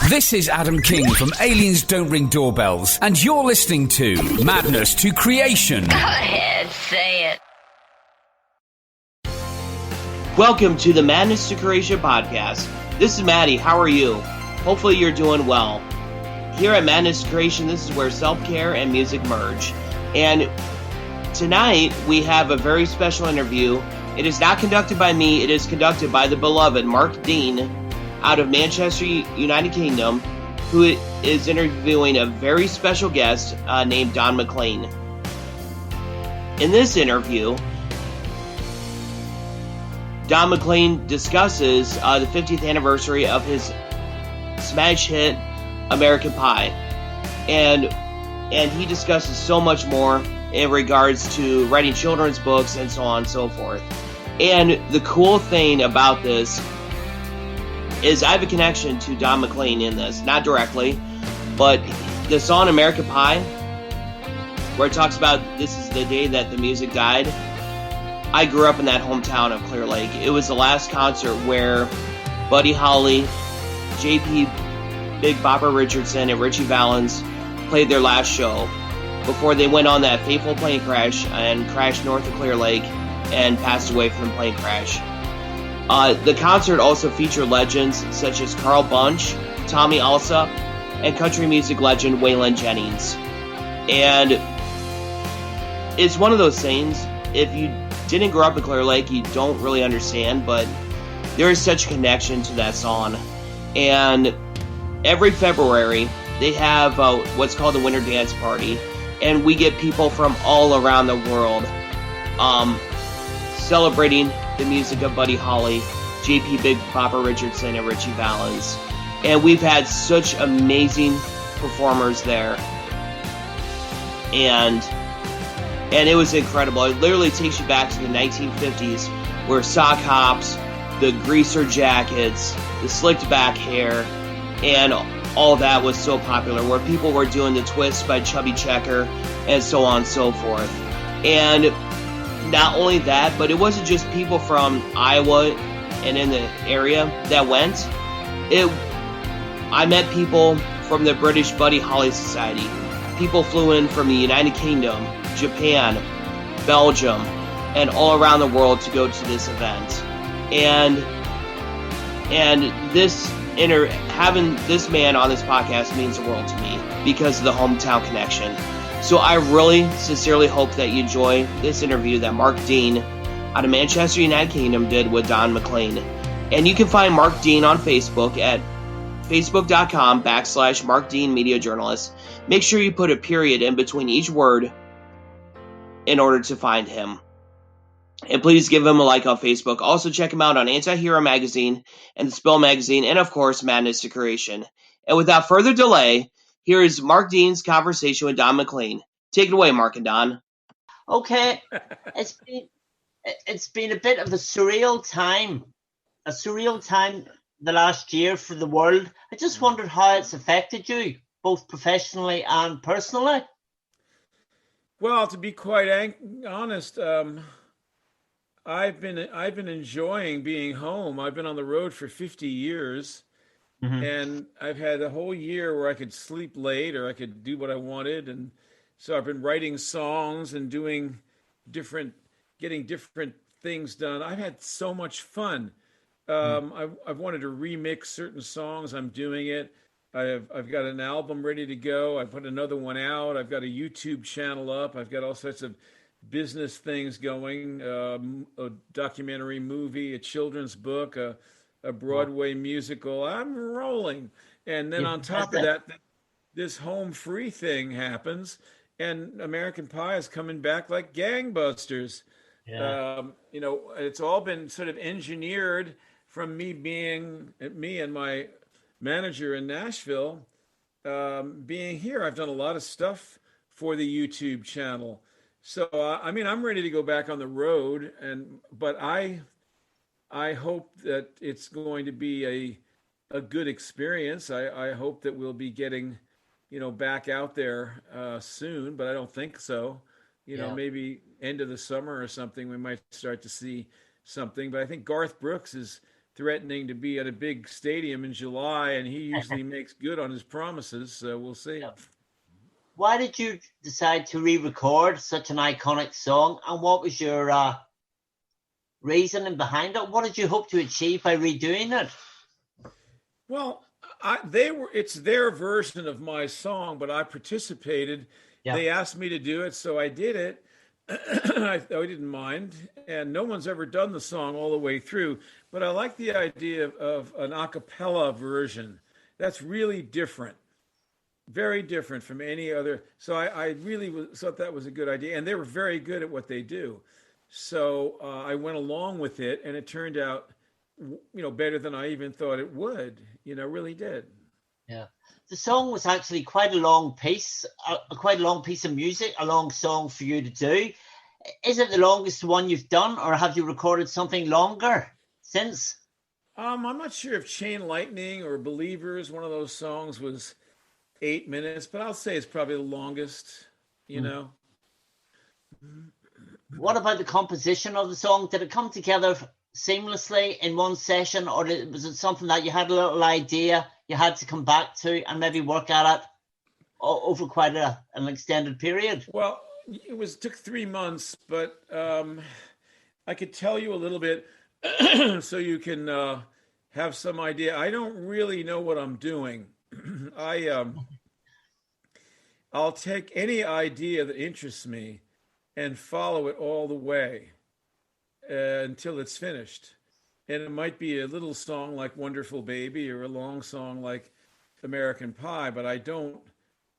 This is Adam King from Aliens Don't Ring Doorbells, and you're listening to Madness to Creation. Go ahead, say it. Welcome to the Madness to Creation podcast. This is Maddie. How are you? Hopefully you're doing well. Here at Madness to Creation, this is where self-care and music merge. And tonight, we have a very special interview. It is not conducted by me. It is conducted by the beloved Mark Dean out of Manchester, United Kingdom, who is interviewing a very special guest named Don McLean. In this interview, Don McLean discusses the 50th anniversary of his smash hit American Pie, and he discusses so much more in regards to writing children's books and so on and so forth. And the cool thing about this is I have a connection to Don McLean in this, not directly, but the song American Pie, where it talks about this is the day that the music died. I grew up in that hometown of Clear Lake. It was the last concert where Buddy Holly, JP Big Bopper Richardson, and Richie Valens played their last show before they went on that fateful plane crash and crashed north of Clear Lake and passed away from the plane crash. The concert also featured legends such as Carl Bunch, Tommy Alsop, and country music legend Waylon Jennings. And it's one of those things, if you didn't grow up in Clear Lake, you don't really understand, but there is such a connection to that song. And every February, they have what's called the Winter Dance Party, and we get people from all around the world celebrating the music of Buddy Holly, JP Big Bopper Richardson, and Richie Valens. And we've had such amazing performers there. And it was incredible. It literally takes you back to the 1950s, where sock hops, the greaser jackets, the slicked back hair, and all that was so popular, where people were doing the twist by Chubby Checker, and so on and so forth. And not only that, but it wasn't just people from Iowa and in the area that went. I met people from the British Buddy Holly Society. People flew in from the United Kingdom, Japan, Belgium, and all around the world to go to this event. And having this man on this podcast means the world to me because of the hometown connection. So I really sincerely hope that you enjoy this interview that Mark Dean out of Manchester, United Kingdom did with Don McLean. And you can find Mark Dean on Facebook at facebook.com/Mark Dean Media Journalist. Make sure you put a period in between each word in order to find him. And please give him a like on Facebook. Also check him out on Anti-Hero Magazine and The Spill Magazine, and of course, Madness to Creation. And without further delay, here is Mark Dean's conversation with Don McLean. Take it away, Mark and Don. Okay, it's been a bit of a surreal time the last year for the world. I just wondered how it's affected you, both professionally and personally. Well, to be quite honest, I've been enjoying being home. I've been on the road for 50 years. Mm-hmm. And I've had a whole year where I could sleep late or I could do what I wanted. And so I've been writing songs and getting different things done. I've had so much fun. I've wanted to remix certain songs. I'm doing it. I've got an album ready to go. I put another one out. I've got a YouTube channel up. I've got all sorts of business things going, a documentary movie, a children's book, a Broadway musical. I'm rolling. And then on top of that, this home free thing happens, and American Pie is coming back like gangbusters. Yeah. It's all been sort of engineered from me and my manager in Nashville being here. I've done a lot of stuff for the YouTube channel. So, I'm ready to go back on the road, but I hope that it's going to be a good experience. I hope that we'll be getting, back out there soon, but I don't think so. Maybe end of the summer or something, we might start to see something. But I think Garth Brooks is threatening to be at a big stadium in July, and he usually makes good on his promises. So we'll see. Yeah. Why did you decide to re-record such an iconic song, and what was your reasoning behind it? What did you hope to achieve by redoing it? Well, it's their version of my song, but I participated. Yeah. They asked me to do it, so I did it. I didn't mind, and no one's ever done the song all the way through, but I like the idea of an a cappella version. That's really different, very different from any other. So I really thought that was a good idea, and they were very good at what they do. So I went along with it, and it turned out, better than I even thought it would. Really did. Yeah. The song was actually quite a long piece, quite a long piece of music, a long song for you to do. Is it the longest one you've done, or have you recorded something longer since? I'm not sure if Chain Lightning or Believers, one of those songs, was 8 minutes, but I'll say it's probably the longest, What about the composition of the song? Did it come together seamlessly in one session, or was it something that you had a little idea you had to come back to and maybe work at it over quite an extended period? Well, it took 3 months, but I could tell you a little bit so you can have some idea. I don't really know what I'm doing. I'll take any idea that interests me and follow it all the way until it's finished. And it might be a little song like Wonderful Baby or a long song like American Pie, but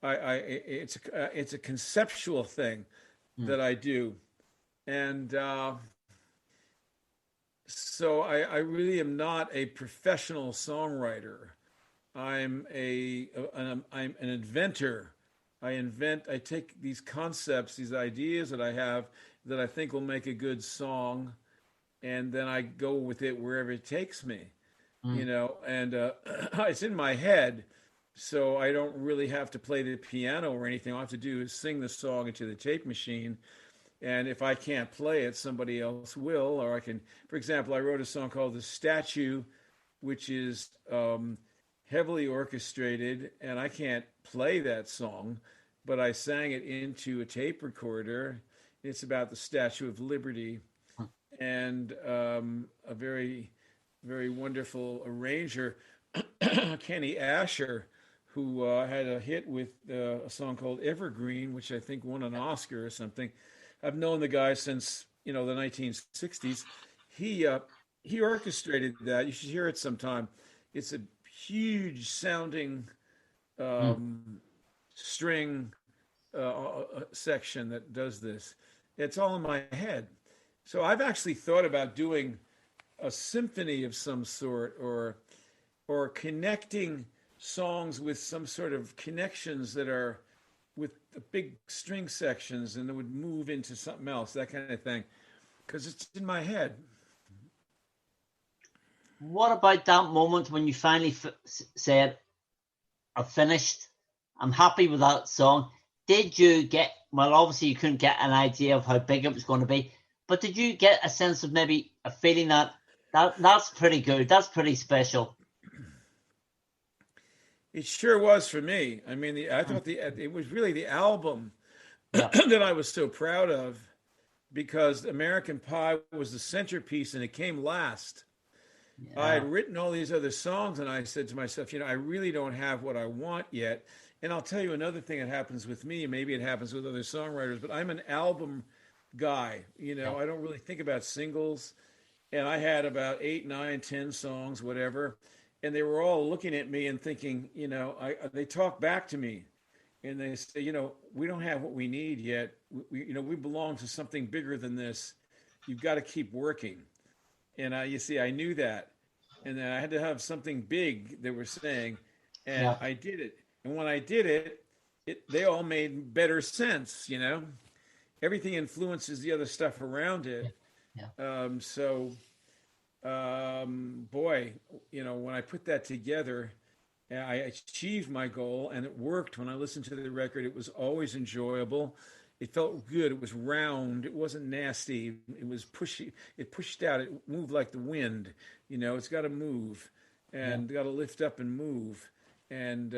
it's a conceptual thing that I do. And so I really am not a professional songwriter. I'm an inventor. I take these concepts, these ideas that I have that I think will make a good song, and then I go with it wherever it takes me, and it's in my head, so I don't really have to play the piano or anything. All I have to do is sing the song into the tape machine, and if I can't play it, somebody else will, or I can, for example, I wrote a song called The Statue, which is heavily orchestrated, and I can't play that song, but I sang it into a tape recorder. It's about the Statue of Liberty, and a very, very wonderful arranger, Kenny Asher, who had a hit with a song called Evergreen, which I think won an Oscar or something. I've known the guy since the 1960s. He orchestrated that. You should hear it sometime. It's a huge sounding string section that does this. It's all in my head. So I've actually thought about doing a symphony of some sort, or connecting songs with some sort of connections that are with the big string sections, and it would move into something else, that kind of thing, because it's in my head. What about that moment when you finally said, I've finished, I'm happy with that song? Did you get, well, obviously you couldn't get an idea of how big it was going to be, but did you get a sense of maybe a feeling that's pretty good, that's pretty special? It sure was for me. I mean, I thought it was really the album that I was so proud of, because American Pie was the centerpiece and it came last. Yeah. I had written all these other songs, and I said to myself, I really don't have what I want yet. And I'll tell you another thing that happens with me, maybe it happens with other songwriters, but I'm an album guy. I don't really think about singles. And I had about 8, 9, 10 songs, whatever. And they were all looking at me and thinking, they talk back to me and they say, we don't have what we need yet. We belong to something bigger than this. You've got to keep working. And I knew that. And then I had to have something big, they were saying, and I did it. And when I did it, they all made better sense, Everything influences the other stuff around it. Yeah. Boy, when I put that together, I achieved my goal, and it worked. When I listened to the record, it was always enjoyable. It felt good. It was round. It wasn't nasty. It was pushy. It pushed out. It moved like the wind. It's got to move and got to lift up and move. And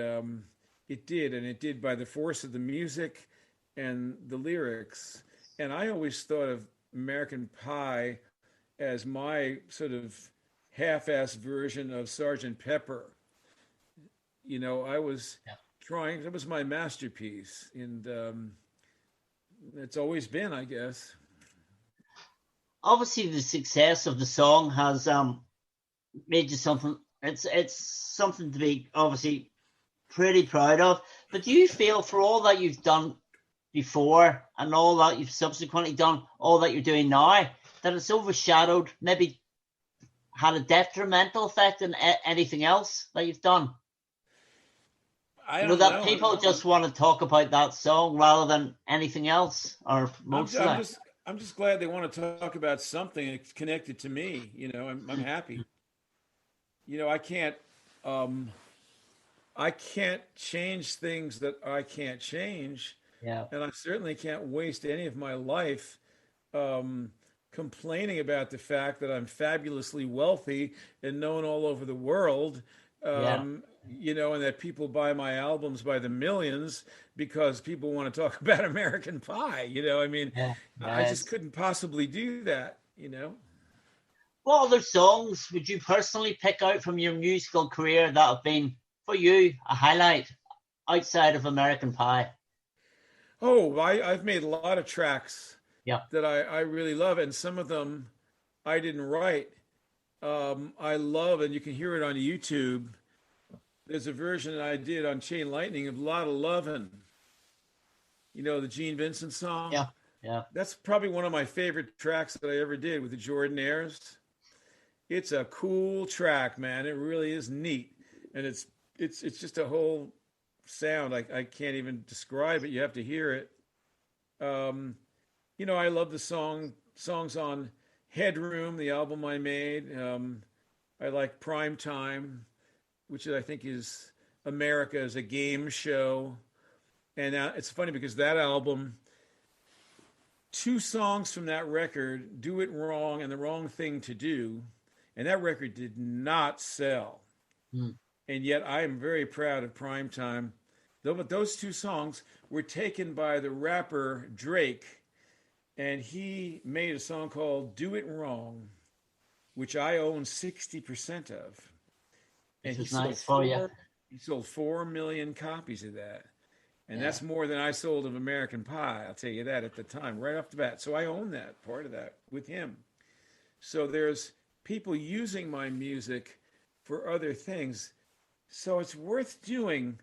it did by the force of the music and the lyrics. And I always thought of American Pie as my sort of half-assed version of Sergeant Pepper. I was trying, that was my masterpiece. And it's always been, I guess. Obviously, the success of the song has made you something. It's something to be obviously pretty proud of. But do you feel for all that you've done before and all that you've subsequently done, all that you're doing now, that it's overshadowed, maybe had a detrimental effect on anything else that you've done? I don't know. People just want to talk about that song rather than anything else, or most of it. I'm just glad they want to talk about something that's connected to me. I'm happy. I can't change things that I can't change. Yeah. And I certainly can't waste any of my life complaining about the fact that I'm fabulously wealthy and known all over the world. And that people buy my albums by the millions because people want to talk about American Pie. I just couldn't possibly do that. What other songs would you personally pick out from your musical career that have been, for you, a highlight outside of American Pie? Oh, I've made a lot of tracks Yeah. that I really love, and some of them I didn't write. I love, and you can hear it on YouTube. There's a version that I did on Chain Lightning of Lotta Lovin'. The Gene Vincent song? Yeah, yeah. That's probably one of my favorite tracks that I ever did with the Jordanaires. It's a cool track, man. It really is neat. And it's just a whole sound. I can't even describe it. You have to hear it. I love the songs on Headroom, the album I made. I like Prime Time, which I think is America as a game show. And it's funny because that album, 2 songs from that record, Do It Wrong and The Wrong Thing to Do, and that record did not sell. And yet I am very proud of Prime Time. But those 2 songs were taken by the rapper Drake, and he made a song called Do It Wrong, which I own 60% of. And he sold 4 million copies of that. And that's more than I sold of American Pie, I'll tell you that at the time, right off the bat. So I own that, part of that, with him. So there's people using my music for other things. So it's worth doing,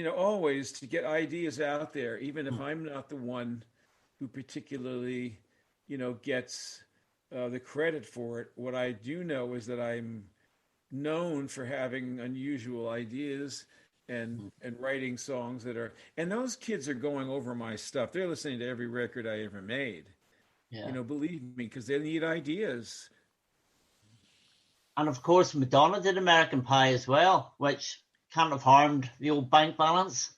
always to get ideas out there, even if I'm not the one who particularly, gets the credit for it. What I do know is that I'm known for having unusual ideas and writing songs that are, and those kids are going over my stuff. They're listening to every record I ever made. Believe me, because they need ideas. And of course, Madonna did American Pie as well, which kind of harmed the old bank balance.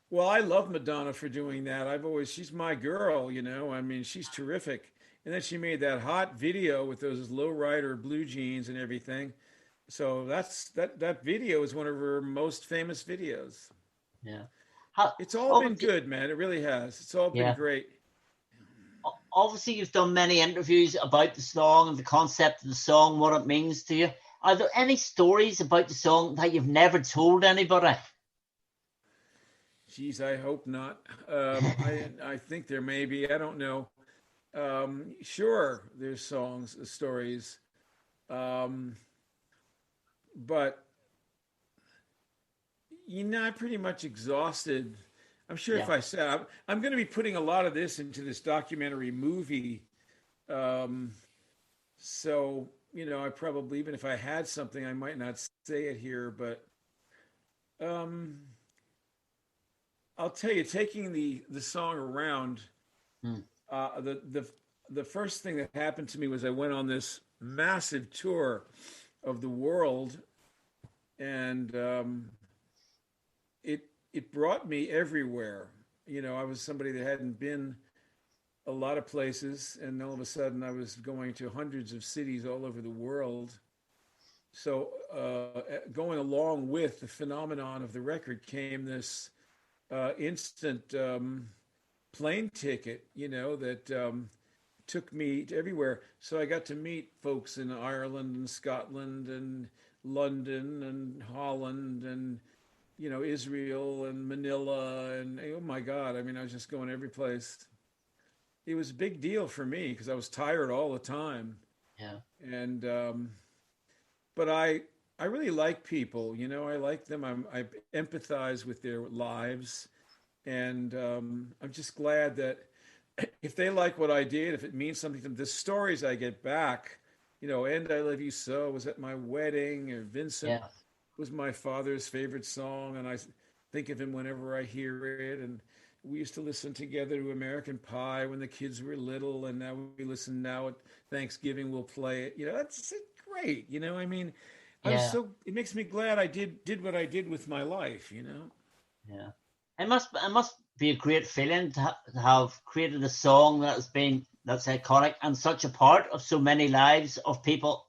Well, I love Madonna for doing that. She's my girl, she's terrific. And then she made that hot video with those lowrider blue jeans and everything. So that video is one of her most famous videos. Yeah. It's all been good, man. It really has. It's all been great. Obviously, you've done many interviews about the song and the concept of the song, what it means to you. Are there any stories about the song that you've never told anybody? Geez, I hope not. I think there may be. I don't know. Sure, there's stories. But, I'm pretty much exhausted. I'm sure if I said, I'm going to be putting a lot of this into this documentary movie. So, I probably, even if I had something, I might not say it here, but I'll tell you, taking the song around, the first thing that happened to me was I went on this massive tour of the world, and it brought me everywhere. I was somebody that hadn't been a lot of places, and all of a sudden I was going to hundreds of cities all over the world. So going along with the phenomenon of the record came this instant plane ticket, that took me to everywhere. So I got to meet folks in Ireland and Scotland and London and Holland and Israel and Manila, and oh my God, I mean, I was just going every place. It was a big deal for me because I was tired all the time. Yeah. And but I really like people. I like them. I empathize with their lives, and I'm just glad that if they like what I did, if it means something to them, the stories I get back, "And I Love You So" was at my wedding, or Vincent Yeah. was my father's favorite song, and I think of him whenever I hear it. And we used to listen together to American Pie when the kids were little, and now we listen now at Thanksgiving. We'll play it. It's great. I mean, Yeah. it makes me glad I did what I did with my life. Yeah. It must be a great feeling to have created a song that's iconic and such a part of so many lives of people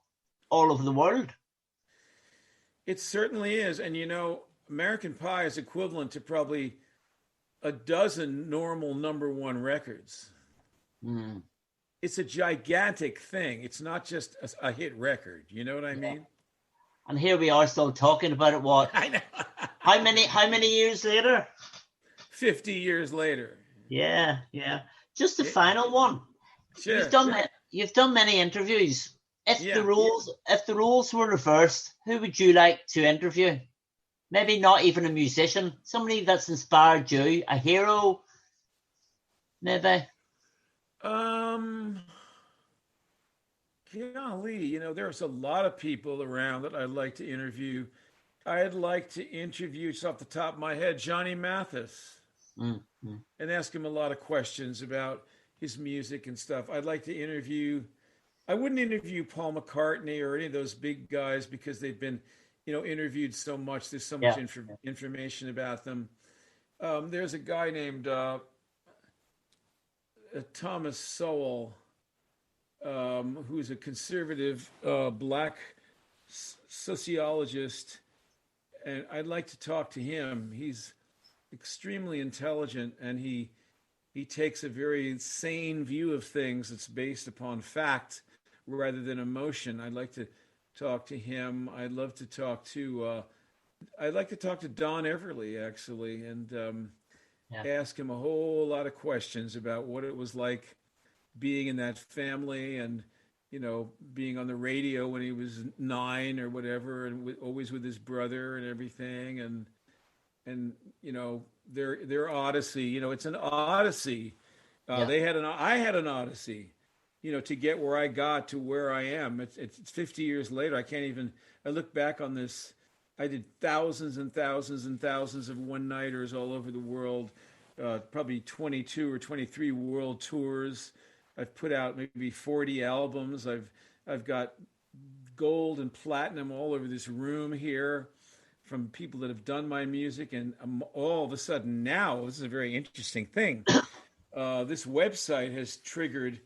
all over the world. It certainly is, and American Pie is equivalent to probably a dozen normal number one records. Mm. It's a gigantic thing. It's not just a hit record. You know what I mean? And here we are still talking about it. What? I know. How many years later? 50 years later. Yeah. Just the final one. Sure. You've done many interviews. If Yeah. the roles were reversed, who would you like to interview? Maybe not even a musician, somebody that's inspired you, a hero, maybe. Golly, there's a lot of people around that I'd like to interview. I'd like to interview, just off the top of my head, Johnny Mathis, and ask him a lot of questions about his music and stuff. I'd like to interview. I wouldn't interview Paul McCartney or any of those big guys because they've been, interviewed so much. There's so much information about them. There's a guy named Thomas Sowell, who's a conservative black sociologist, and I'd like to talk to him. He's extremely intelligent, and he takes a very sane view of things that's based upon fact rather than emotion. I'd like to talk to him. I'd like to talk to Don Everly, actually, and ask him a whole lot of questions about what it was like being in that family, and being on the radio when he was 9 or whatever, and always with his brother and everything, and their odyssey. It's an odyssey. I had an odyssey, to get where I got to where I am. It's 50 years later. I look back on this. I did thousands and thousands and thousands of one-nighters all over the world, probably 22 or 23 world tours. I've put out maybe 40 albums. I've got gold and platinum all over this room here from people that have done my music. And all of a sudden now, this is a very interesting thing. This website has triggered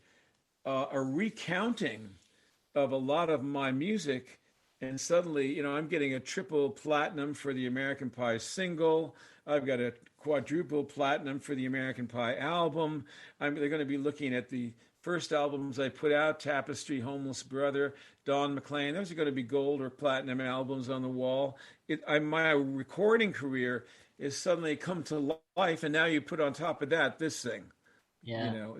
a recounting of a lot of my music. And suddenly, I'm getting a triple platinum for the American Pie single. I've got a quadruple platinum for the American Pie album. They're going to be looking at the first albums I put out, Tapestry, Homeless Brother, Don McLean. Those are going to be gold or platinum albums on the wall. My recording career is suddenly come to life, and now you put on top of that this thing. Yeah.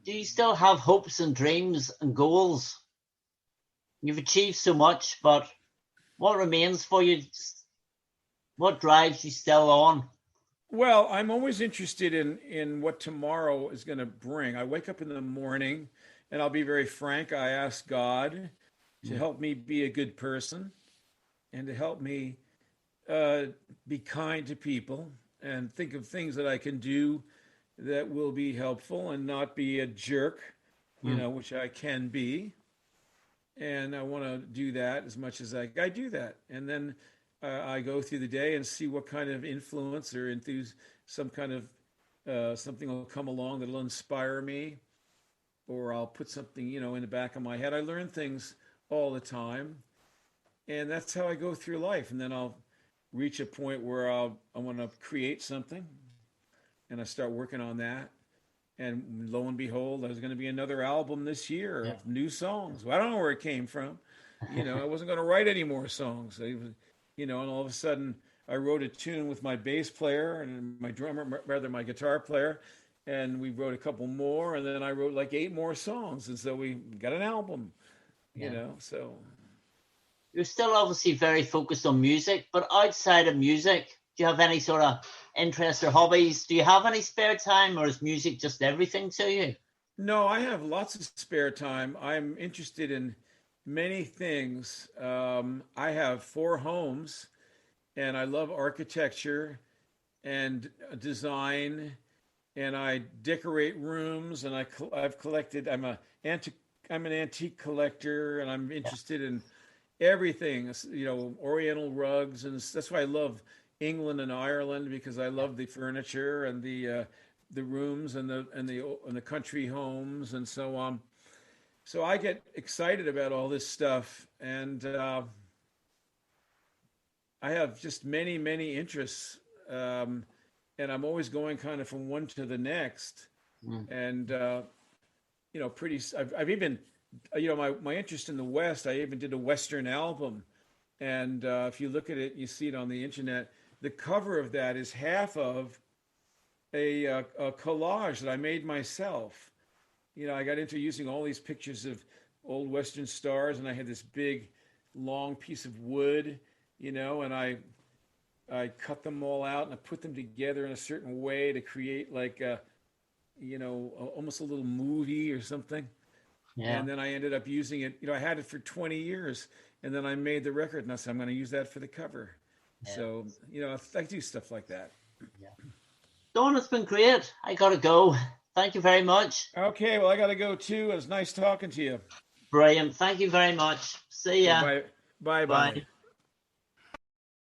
Do you still have hopes and dreams and goals? You've achieved so much, but what remains for you? What drives you still on? Well, I'm always interested in what tomorrow is going to bring. I wake up in the morning, and I'll be very frank. I ask God to help me be a good person, and to help me be kind to people, and think of things that I can do that will be helpful, and not be a jerk, which I can be. And I want to do that as much as I do that. And then I go through the day and see what kind of influence or some kind of something will come along that'll inspire me, or I'll put something, in the back of my head. I learn things all the time, and that's how I go through life. And then I'll reach a point where I want to create something, and I start working on that. And lo and behold, there's going to be another album this year of new songs. Well, I don't know where it came from. I wasn't going to write any more songs. And all of a sudden I wrote a tune with my bass player and my drummer, rather my guitar player, and we wrote a couple more, and then I wrote like 8 more songs, and so we got an album. So you're still obviously very focused on music, but outside of music, do you have any sort of interests or hobbies? Do you have any spare time, or is music just everything to you? No, I have lots of spare time. I'm interested in many things. I have 4 homes, and I love architecture and design, and I decorate rooms, and I've collected. I'm an antique collector, and I'm interested in everything. Oriental rugs, and that's why I love England and Ireland, because I love the furniture and the rooms and the country homes and so on. So I get excited about all this stuff, and I have just many, many interests, and I'm always going kind of from one to the next. And I've even, my interest in the West. I even did a Western album, and if you look at it, you see it on the internet. The cover of that is half of a collage that I made myself. I got into using all these pictures of old Western stars, and I had this big, long piece of wood, and I cut them all out and I put them together in a certain way to create like almost a little movie or something. Yeah. And then I ended up using it. I had it for 20 years, and then I made the record, and I said I'm going to use that for the cover. Yeah. So I do stuff like that. Yeah. Don, it's been great. I gotta go. Thank you very much. Okay, well, I gotta go too. It was nice talking to you. Brilliant. Thank you very much. See ya. Bye. Bye.